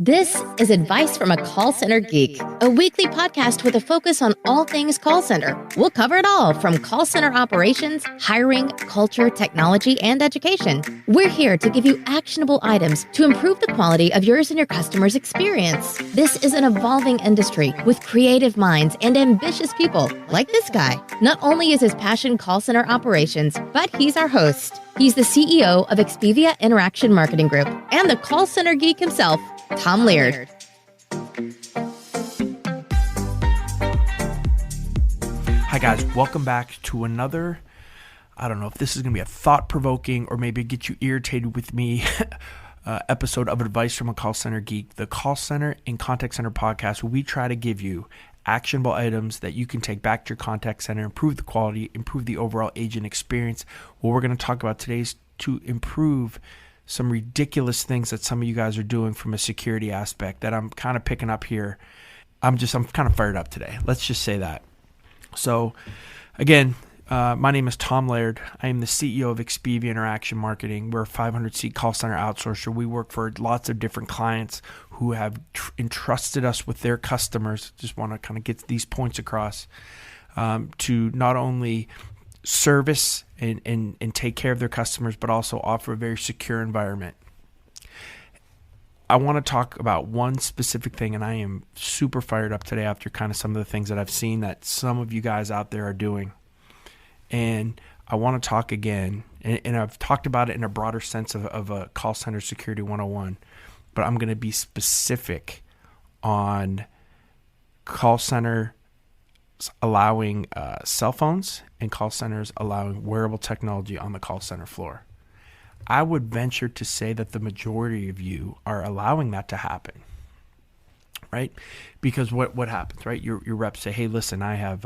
This is Advice from a Call Center Geek, a weekly podcast with a focus on all things call center. We'll cover it all from call center operations, hiring, culture, technology, and education. We're here to give you actionable items to improve the quality of yours and your customers' experience. This is an evolving industry with creative minds and ambitious people like this guy. Not only is his passion call center operations, but he's our host. He's the CEO of Expedia Interaction Marketing Group and the Call Center Geek himself, Tom Laird. Hi guys, welcome back to another, I don't know if this is going to be a thought-provoking or maybe get you irritated with me episode of Advice from a Call Center Geek, the call center and contact center podcast where we try to give you actionable items that you can take back to your contact center, improve the quality, improve the overall agent experience. What we're going to talk about today is to improve some ridiculous things that some of you guys are doing from a security aspect that I'm kind of picking up here. I'm kind of fired up today. Let's just say that. So again, my name is Tom Laird. I am the CEO of Expedia Interaction Marketing. We're a 500-seat call center outsourcer. We work for lots of different clients who have entrusted us with their customers. Just want to kind of get these points across to not only service and take care of their customers, but also offer a very secure environment. I want to talk about one specific thing, and I am super fired up today after kind of some of the things that I've seen that some of you guys out there are doing. And I want to talk again, and I've talked about it in a broader sense of a call center security 101, but I'm going to be specific on call center allowing cell phones and call centers allowing wearable technology on the call center floor. I would venture to say that the majority of you are allowing that to happen, right? Because what happens, right? Your reps say, hey, listen, I have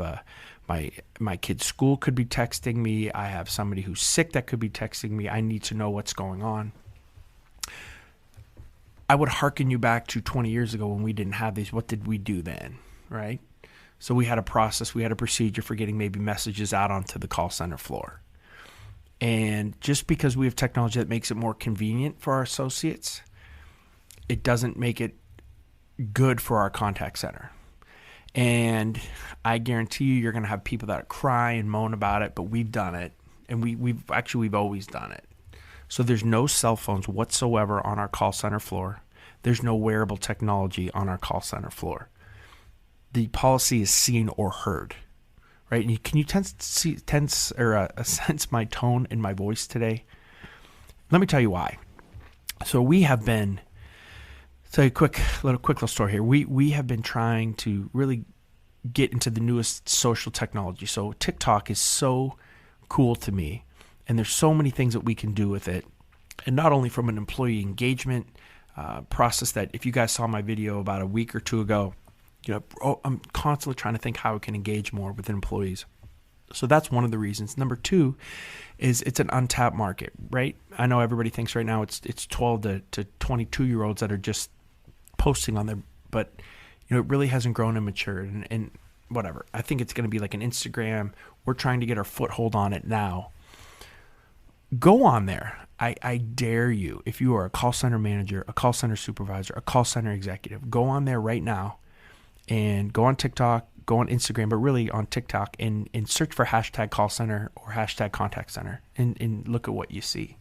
my kid's school could be texting me. I have somebody who's sick that could be texting me. I need to know what's going on. I would hearken you back to 20 years ago when we didn't have these. What did we do then, right? So we had a process, we had a procedure for getting maybe messages out onto the call center floor. And just because we have technology that makes it more convenient for our associates, it doesn't make it good for our contact center. And I guarantee you're going to have people that cry and moan about it, but we've done it. And we've always done it. So there's no cell phones whatsoever on our call center floor. There's no wearable technology on our call center floor. The policy is seen or heard, right? And can you sense my tone in my voice today? Let me tell you why. So we have been, tell you a quick little story here. We have been trying to really get into the newest social technology. So TikTok is so cool to me, and there's so many things that we can do with it. And not only from an employee engagement process that if you guys saw my video about a week or two ago, I'm constantly trying to think how we can engage more with employees. So that's one of the reasons. Number two is it's an untapped market, right? I know everybody thinks right now it's 12 to 22-year-olds that are just posting on there, but it really hasn't grown and matured and whatever. I think it's going to be like an Instagram. We're trying to get our foothold on it now. Go on there. I dare you, if you are a call center manager, a call center supervisor, a call center executive, go on there right now and go on TikTok, go on Instagram, but really on TikTok and search for hashtag call center or hashtag contact center and look at what you see.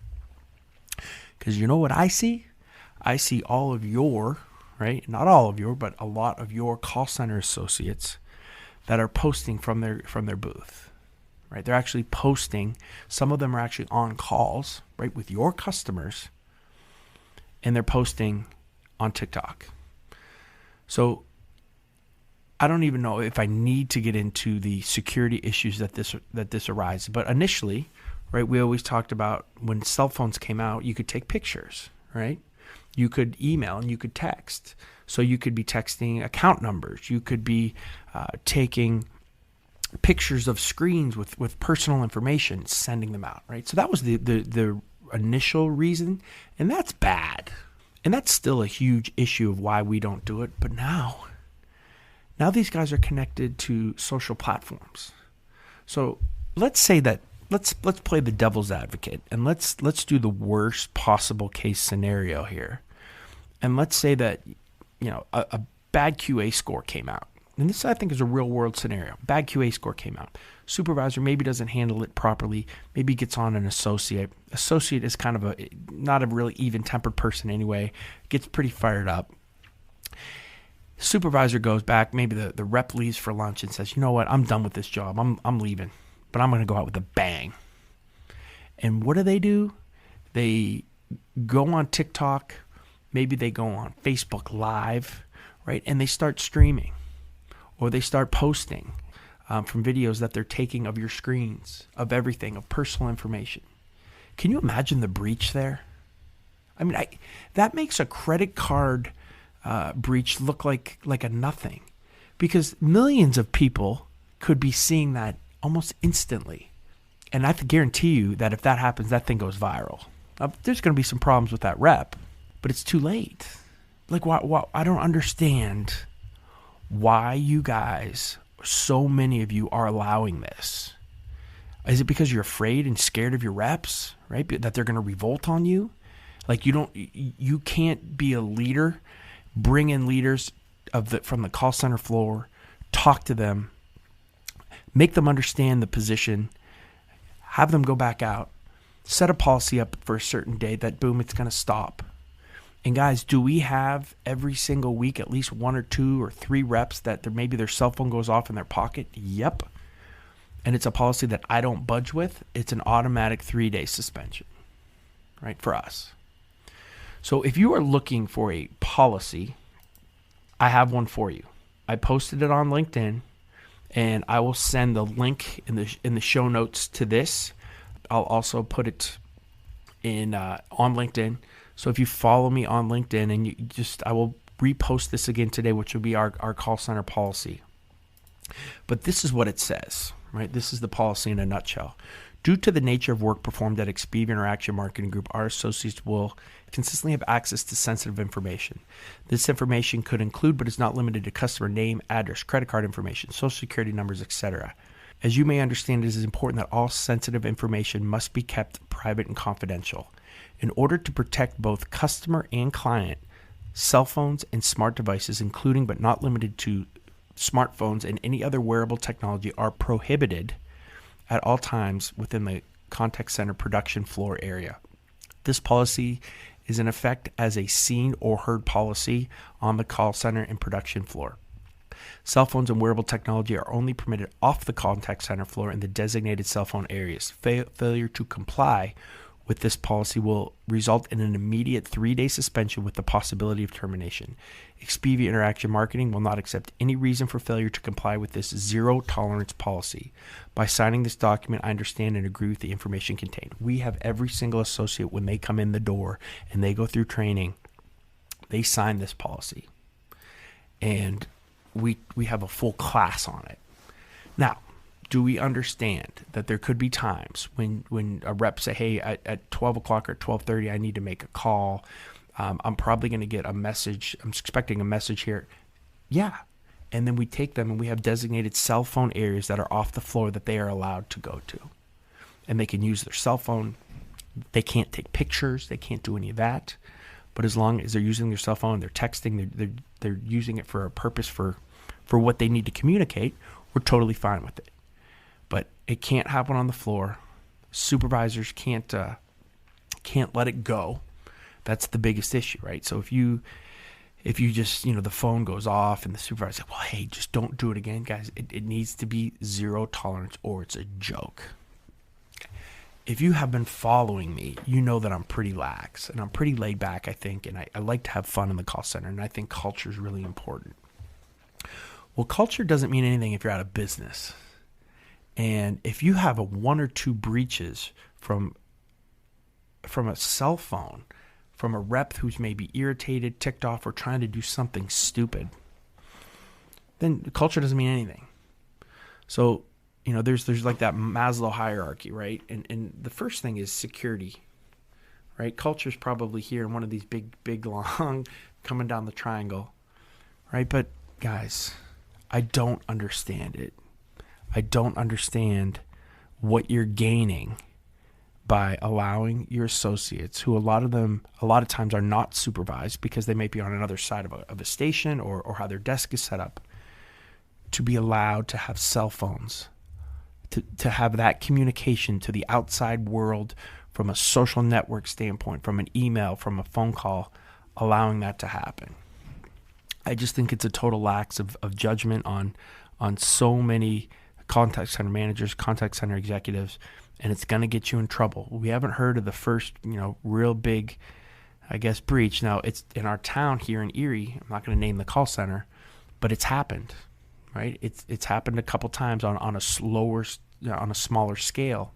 Because you know what I see? I see all of your, right? Not all of your, but a lot of your call center associates that are posting from their booth, right? They're actually posting. Some of them are actually on calls, right, with your customers, and they're posting on TikTok. So I don't even know if I need to get into the security issues that this arises. But initially, right, we always talked about when cell phones came out, you could take pictures, right? You could email and you could text. So you could be texting account numbers. You could be taking pictures of screens with personal information, sending them out, right? So that was the initial reason, and that's bad. And that's still a huge issue of why we don't do it. But now these guys are connected to social platforms. So let's say that let's play the devil's advocate and let's do the worst possible case scenario here. And let's say that a bad QA score came out. And this, I think, is a real world scenario. Bad QA score came out. Supervisor maybe doesn't handle it properly. Maybe gets on an associate. Associate is kind of not a really even-tempered person anyway. Gets pretty fired up. Supervisor goes back. Maybe the rep leaves for lunch and says, you know what? I'm done with this job. I'm leaving. But I'm going to go out with a bang. And what do? They go on TikTok. Maybe they go on Facebook Live, right? And they start streaming. Or they start posting from videos that they're taking of your screens, of everything, of personal information. Can you imagine the breach there? I mean, that makes a credit card breach look like a nothing, because millions of people could be seeing that almost instantly. And I can guarantee you that if that happens, that thing goes viral. There's going to be some problems with that rep, but it's too late. Like, why I don't understand why you guys, so many of you, are allowing this. Is it because you're afraid and scared of your reps, right? That they're going to revolt on you? Like, you can't be a leader. Bring in leaders from the call center floor, talk to them, make them understand the position, have them go back out, set a policy up for a certain day that, boom, it's going to stop. And guys, do we have every single week at least 1 or 2 or 3 reps that maybe their cell phone goes off in their pocket? Yep. And it's a policy that I don't budge with. It's an automatic 3-day suspension, right, for us. So if you are looking for a policy, I have one for you. I posted it on LinkedIn, and I will send the link in the show notes to this. I'll also put it in on LinkedIn. So if you follow me on LinkedIn, and I will repost this again today, which will be our call center policy. But this is what it says, right? This is the policy in a nutshell. Due to the nature of work performed at Expedia Interaction Marketing Group, our associates will consistently have access to sensitive information. This information could include, but is not limited to, customer name, address, credit card information, social security numbers, etc. As you may understand, it is important that all sensitive information must be kept private and confidential. In order to protect both customer and client, cell phones and smart devices, including but not limited to smartphones and any other wearable technology, are prohibited at all times within the contact center production floor area. This policy is in effect as a seen or heard policy on the call center and production floor. Cell phones and wearable technology are only permitted off the contact center floor in the designated cell phone areas. Failure to comply with this policy will result in an immediate 3-day suspension with the possibility of termination. Expedia Interaction Marketing will not accept any reason for failure to comply with this zero tolerance policy. By signing this document, I understand and agree with the information contained. We have every single associate, when they come in the door and they go through training, they sign this policy. And we have a full class on it. Now, do we understand that there could be times when a rep say, hey, at 12 o'clock or 12:30, I need to make a call. I'm probably going to get a message. I'm expecting a message here. Yeah. And then we take them and we have designated cell phone areas that are off the floor that they are allowed to go to. And they can use their cell phone. They can't take pictures. They can't do any of that. But as long as they're using their cell phone, they're texting, they're using it for a purpose for what they need to communicate, we're totally fine with it. But it can't happen on the floor. Supervisors can't let it go. That's the biggest issue, right? So if you just, the phone goes off and the supervisor says, well, hey, just don't do it again, guys. It needs to be zero tolerance or it's a joke. If you have been following me, you know that I'm pretty lax and I'm pretty laid back, I think, and I like to have fun in the call center, and I think culture is really important. Well, culture doesn't mean anything if you're out of business. And if you have 1 or 2 breaches from a cell phone, from a rep who's maybe irritated, ticked off, or trying to do something stupid, then culture doesn't mean anything. So, there's like that Maslow hierarchy, right? And the first thing is security, right? Culture's probably here in one of these big, long, coming down the triangle, right? But guys, I don't understand it. I don't understand what you're gaining by allowing your associates, who a lot of times are not supervised because they may be on another side of a station or how their desk is set up, to be allowed to have cell phones, to have that communication to the outside world from a social network standpoint, from an email, from a phone call, allowing that to happen. I just think it's a total lack of judgment on so many contact center managers, contact center executives, and it's going to get you in trouble. We haven't heard of the first, real big, breach. Now, it's in our town here in Erie. I'm not going to name the call center, but it's happened, right? It's happened a couple times on a smaller scale.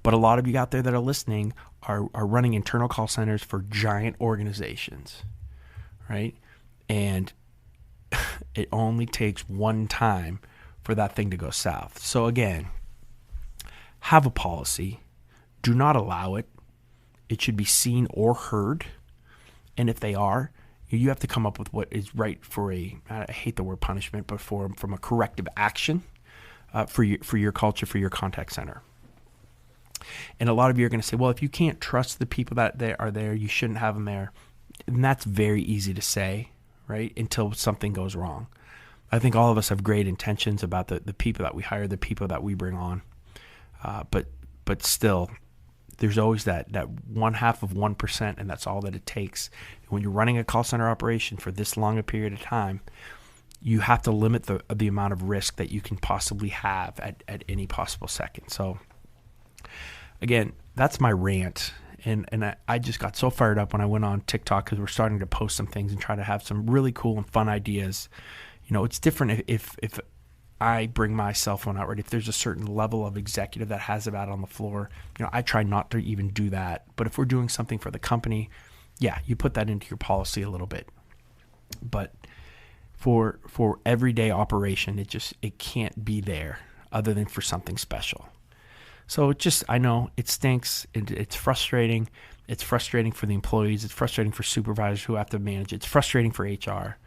But a lot of you out there that are listening are running internal call centers for giant organizations, right? And it only takes one time for that thing to go south. So again, have a policy. Do not allow it. It should be seen or heard. And if they are, you have to come up with what is right for I hate the word punishment, but from a corrective action for your culture, for your contact center. And a lot of you are going to say, well, if you can't trust the people that are there, you shouldn't have them there. And that's very easy to say, right? Until something goes wrong. I think all of us have great intentions about the people that we hire, the people that we bring on. But still, there's always that 0.5%, and that's all that it takes. When you're running a call center operation for this long a period of time, you have to limit the amount of risk that you can possibly have at any possible second. So, again, that's my rant. And I just got so fired up when I went on TikTok because we're starting to post some things and try to have some really cool and fun ideas. It's different if I bring my cell phone out, right? If there's a certain level of executive that has it out on the floor, I try not to even do that. But if we're doing something for the company, yeah, you put that into your policy a little bit. But for everyday operation, it can't be there other than for something special. So I know it stinks. It's frustrating. It's frustrating for the employees. It's frustrating for supervisors who have to manage it. It's frustrating for HR.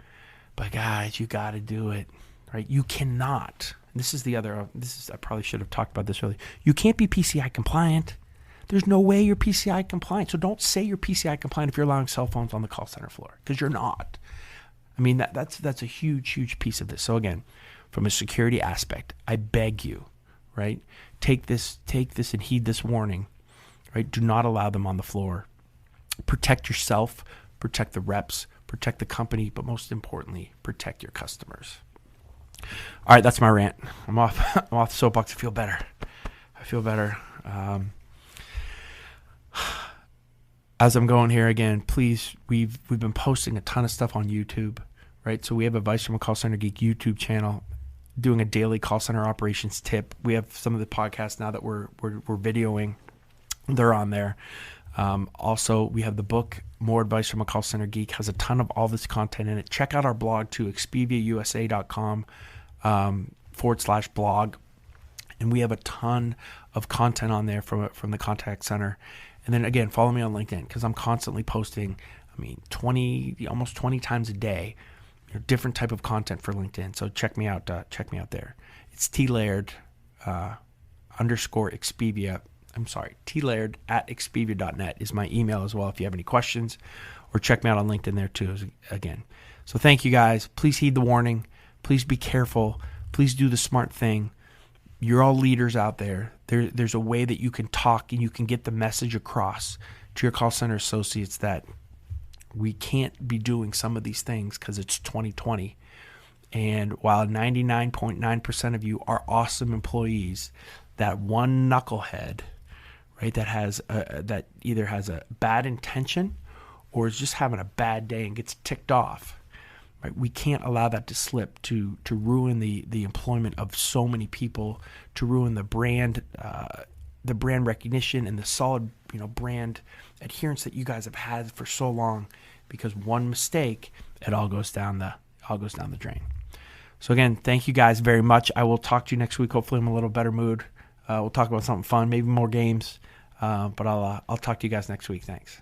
But guys, you got to do it, right? You cannot. I probably should have talked about this earlier. You can't be PCI compliant. There's no way you're PCI compliant. So don't say you're PCI compliant if you're allowing cell phones on the call center floor, because you're not. I mean, that's a huge, huge piece of this. So again, from a security aspect, I beg you, right? Take this and heed this warning, right? Do not allow them on the floor. Protect yourself, protect the reps, protect the company, but most importantly, protect your customers. All right, that's my rant. I'm off the soapbox. I feel better. As I'm going here again, please, we've been posting a ton of stuff on YouTube, right? So we have Advice from a Call Center Geek YouTube channel, doing a daily call center operations tip. We have some of the podcasts now that we're videoing. They're on there. Also, we have the book, More Advice from a Call Center Geek, has a ton of all this content in it. Check out our blog too, expeviausa.com /blog. And we have a ton of content on there from the contact center. And then again, follow me on LinkedIn because I'm constantly posting, almost 20 times a day, different type of content for LinkedIn. So check me out there. It's tlaird _Expevia. I'm sorry, tlaird@expevia.net is my email as well if you have any questions, or check me out on LinkedIn there too, again. So thank you guys. Please heed the warning. Please be careful. Please do the smart thing. You're all leaders out there. There's a way that you can talk and you can get the message across to your call center associates that we can't be doing some of these things because it's 2020. And while 99.9% of you are awesome employees, that one knucklehead, right, that either has a bad intention or is just having a bad day and gets ticked off, right? We can't allow that to slip to ruin the employment of so many people, to ruin the brand recognition and the solid brand adherence that you guys have had for so long. Because one mistake, it all goes down the drain. So again, thank you guys very much. I will talk to you next week. Hopefully, I'm in a little better mood. We'll talk about something fun, maybe more games. But I'll talk to you guys next week. Thanks.